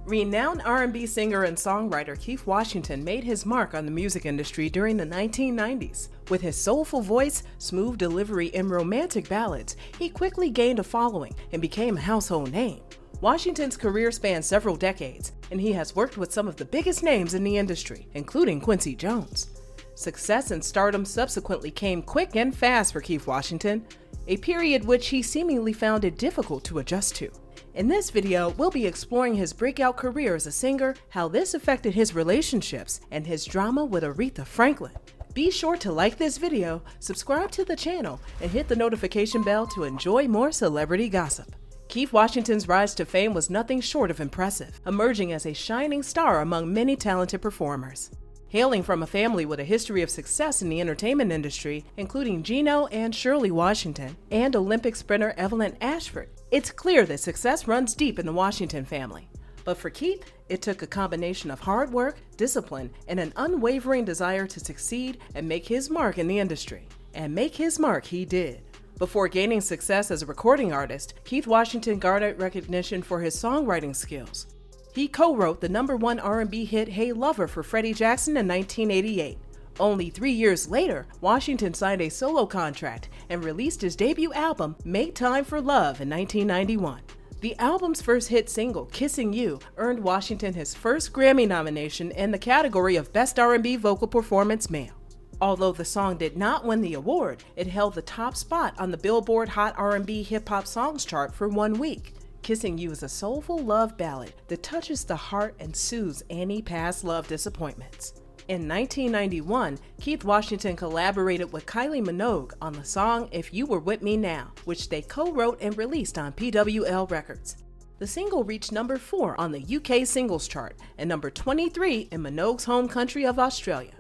Renowned R&B singer and songwriter Keith Washington made his mark on the music industry during the 1990s. With his soulful voice, smooth delivery, and romantic ballads, he quickly gained a following and became a household name. Washington's career spanned several decades, and he has worked with some of the biggest names in the industry, including Quincy Jones. Success and stardom subsequently came quick and fast for Keith Washington, a period which he seemingly found it difficult to adjust to. In this video, we'll be exploring his breakout career as a singer, how this affected his relationships, and his drama with Aretha Franklin. Be sure to like this video, subscribe to the channel, and hit the notification bell to enjoy more celebrity gossip. Keith Washington's rise to fame was nothing short of impressive, emerging as a shining star among many talented performers. Hailing from a family with a history of success in the entertainment industry, including Gino and Shirley Washington, and Olympic sprinter Evelyn Ashford, it's clear that success runs deep in the Washington family. But for Keith, it took a combination of hard work, discipline, and an unwavering desire to succeed and make his mark in the industry. And make his mark he did. Before gaining success as a recording artist, Keith Washington garnered recognition for his songwriting skills. He co-wrote the #1 R&B hit Hey Lover for Freddie Jackson in 1988. Only 3 years later, Washington signed a solo contract and released his debut album, Make Time for Love, in 1991. The album's first hit single, Kissing You, earned Washington his first Grammy nomination in the category of Best R&B Vocal Performance Male. Although the song did not win the award, it held the top spot on the Billboard Hot R&B Hip-Hop Songs chart for 1 week. Kissing You is a soulful love ballad that touches the heart and soothes any past love disappointments. In 1991, Keith Washington collaborated with Kylie Minogue on the song If You Were With Me Now, which they co-wrote and released on PWL Records. The single reached number 4 on the UK singles chart and number 23 in Minogue's home country of Australia.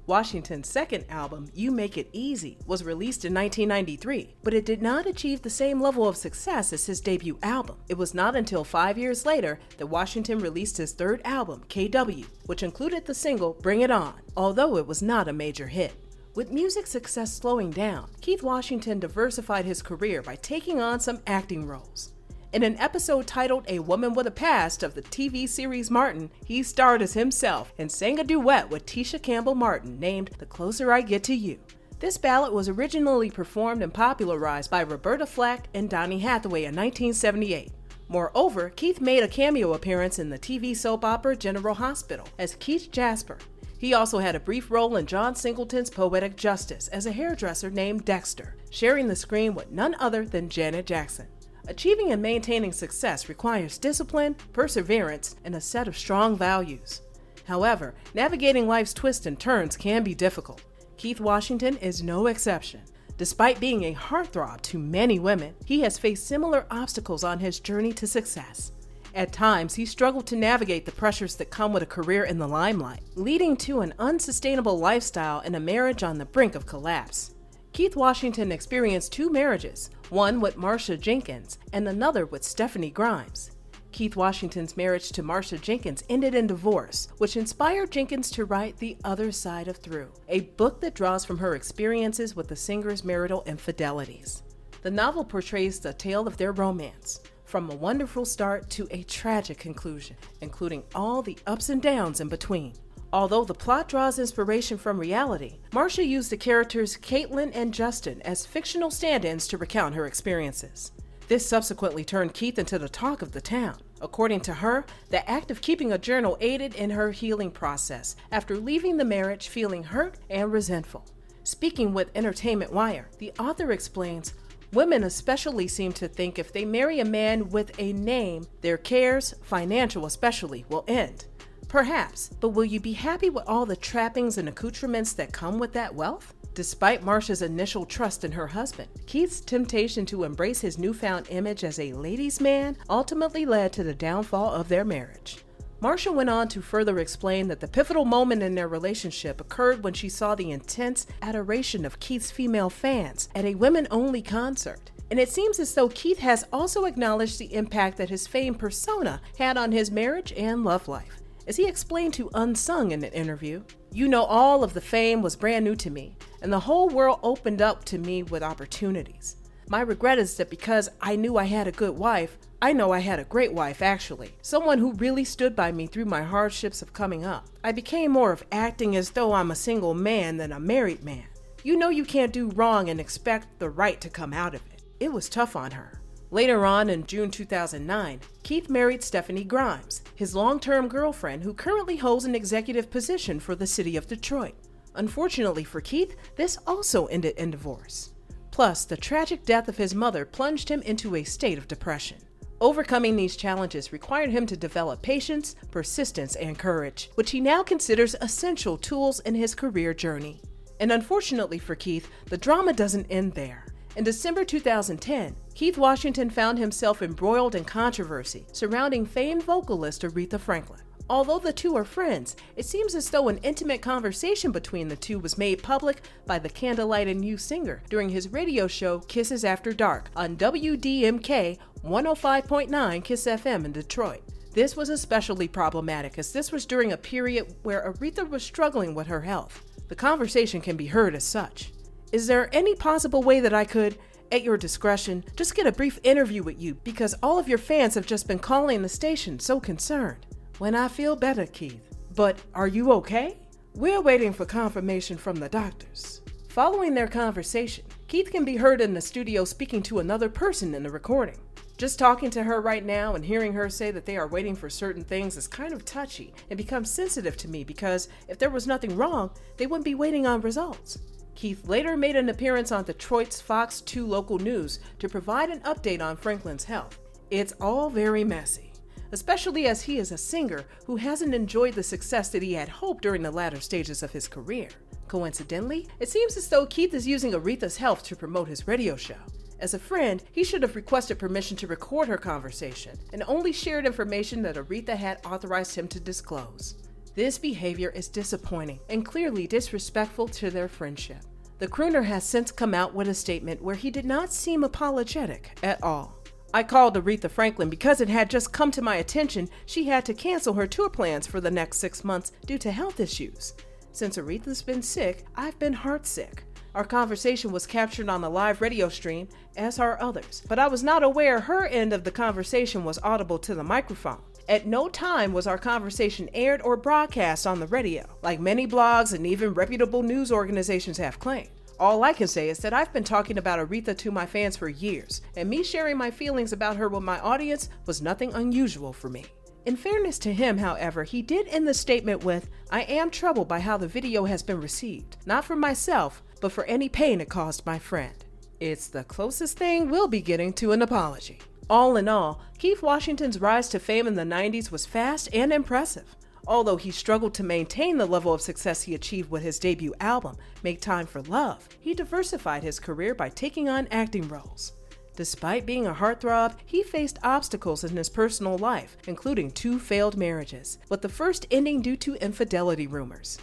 Washington's second album, You Make It Easy, was released in 1993, but it did not achieve the same level of success as his debut album. It was not until 5 years later that Washington released his third album, KW, which included the single Bring It On, although it was not a major hit. With music success slowing down, Keith Washington diversified his career by taking on some acting roles. In an episode titled A Woman with a Past of the TV series Martin, he starred as himself and sang a duet with Tisha Campbell Martin named The Closer I Get to You. This ballad was originally performed and popularized by Roberta Flack and Donny Hathaway in 1978. Moreover, Keith made a cameo appearance in the TV soap opera General Hospital as Keith Jasper. He also had a brief role in John Singleton's Poetic Justice as a hairdresser named Dexter, sharing the screen with none other than Janet Jackson. Achieving and maintaining success requires discipline, perseverance, and a set of strong values. However, navigating life's twists and turns can be difficult. Keith Washington is no exception. Despite being a heartthrob to many women, he has faced similar obstacles on his journey to success. At times, he struggled to navigate the pressures that come with a career in the limelight, leading to an unsustainable lifestyle and a marriage on the brink of collapse. Keith Washington experienced 2 marriages, one with Marsha Jenkins and another with Stephanie Grimes. Keith Washington's marriage to Marsha Jenkins ended in divorce, which inspired Jenkins to write The Other Side of Through, a book that draws from her experiences with the singer's marital infidelities. The novel portrays the tale of their romance, from a wonderful start to a tragic conclusion, including all the ups and downs in between. Although the plot draws inspiration from reality, Marsha used the characters Caitlin and Justin as fictional stand-ins to recount her experiences. This subsequently turned Keith into the talk of the town. According to her, the act of keeping a journal aided in her healing process after leaving the marriage feeling hurt and resentful. Speaking with Entertainment Wire, the author explains, "Women especially seem to think if they marry a man with a name, their cares, financial especially, will end. Perhaps, but will you be happy with all the trappings and accoutrements that come with that wealth?" Despite Marsha's initial trust in her husband, Keith's temptation to embrace his newfound image as a ladies' man ultimately led to the downfall of their marriage. Marsha went on to further explain that the pivotal moment in their relationship occurred when she saw the intense adoration of Keith's female fans at a women-only concert. And it seems as though Keith has also acknowledged the impact that his fame persona had on his marriage and love life. As he explained to Unsung in an interview, "You know, all of the fame was brand new to me, and the whole world opened up to me with opportunities. My regret is that because I knew I had a good wife, I know I had a great wife actually. Someone who really stood by me through my hardships of coming up. I became more of acting as though I'm a single man than a married man. You know you can't do wrong and expect the right to come out of it. It was tough on her. Later on, in June 2009, Keith married Stephanie Grimes, his long-term girlfriend who currently holds an executive position for the city of Detroit. Unfortunately for Keith, this also ended in divorce. Plus, the tragic death of his mother plunged him into a state of depression. Overcoming these challenges required him to develop patience, persistence, and courage, which he now considers essential tools in his career journey. And unfortunately for Keith, the drama doesn't end there. In December 2010, Keith Washington found himself embroiled in controversy surrounding famed vocalist Aretha Franklin. Although the two are friends, it seems as though an intimate conversation between the two was made public by the Candlelight and You singer during his radio show Kisses After Dark on WDMK 105.9 Kiss FM in Detroit. This was especially problematic as this was during a period where Aretha was struggling with her health. The conversation can be heard as such. Is there any possible way that I could, at your discretion, just get a brief interview with you because all of your fans have just been calling the station so concerned? When I feel better, Keith. But are you okay? We're waiting for confirmation from the doctors. Following their conversation, Keith can be heard in the studio speaking to another person in the recording. Just talking to her right now and hearing her say that they are waiting for certain things is kind of touchy and becomes sensitive to me because if there was nothing wrong, they wouldn't be waiting on results. Keith later made an appearance on Detroit's Fox 2 local news to provide an update on Franklin's health. It's all very messy, especially as he is a singer who hasn't enjoyed the success that he had hoped during the latter stages of his career. Coincidentally, it seems as though Keith is using Aretha's health to promote his radio show. As a friend, he should have requested permission to record her conversation and only shared information that Aretha had authorized him to disclose. This behavior is disappointing and clearly disrespectful to their friendship. The crooner has since come out with a statement where he did not seem apologetic at all. I called Aretha Franklin because it had just come to my attention she had to cancel her tour plans for the next 6 months due to health issues. Since Aretha's been sick, I've been heartsick. Our conversation was captured on the live radio stream, as are others, but I was not aware her end of the conversation was audible to the microphone. At no time was our conversation aired or broadcast on the radio, like many blogs and even reputable news organizations have claimed. All I can say is that I've been talking about Aretha to my fans for years, and me sharing my feelings about her with my audience was nothing unusual for me. In fairness to him, however, he did end the statement with, "I am troubled by how the video has been received, not for myself, but for any pain it caused my friend." It's the closest thing we'll be getting to an apology. All in all, Keith Washington's rise to fame in the 90s was fast and impressive. Although he struggled to maintain the level of success he achieved with his debut album, Make Time for Love, he diversified his career by taking on acting roles. Despite being a heartthrob, he faced obstacles in his personal life, including 2 failed marriages, with the first ending due to infidelity rumors.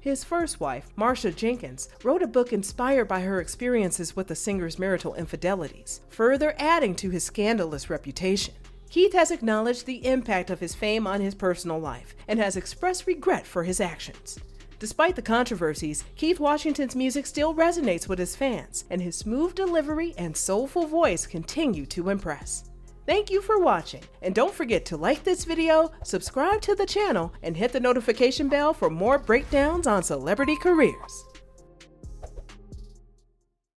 His first wife, Marsha Jenkins, wrote a book inspired by her experiences with the singer's marital infidelities, further adding to his scandalous reputation. Keith has acknowledged the impact of his fame on his personal life and has expressed regret for his actions. Despite the controversies, Keith Washington's music still resonates with his fans, and his smooth delivery and soulful voice continue to impress. Thank you for watching, and don't forget to like this video, subscribe to the channel, and hit the notification bell for more breakdowns on celebrity careers.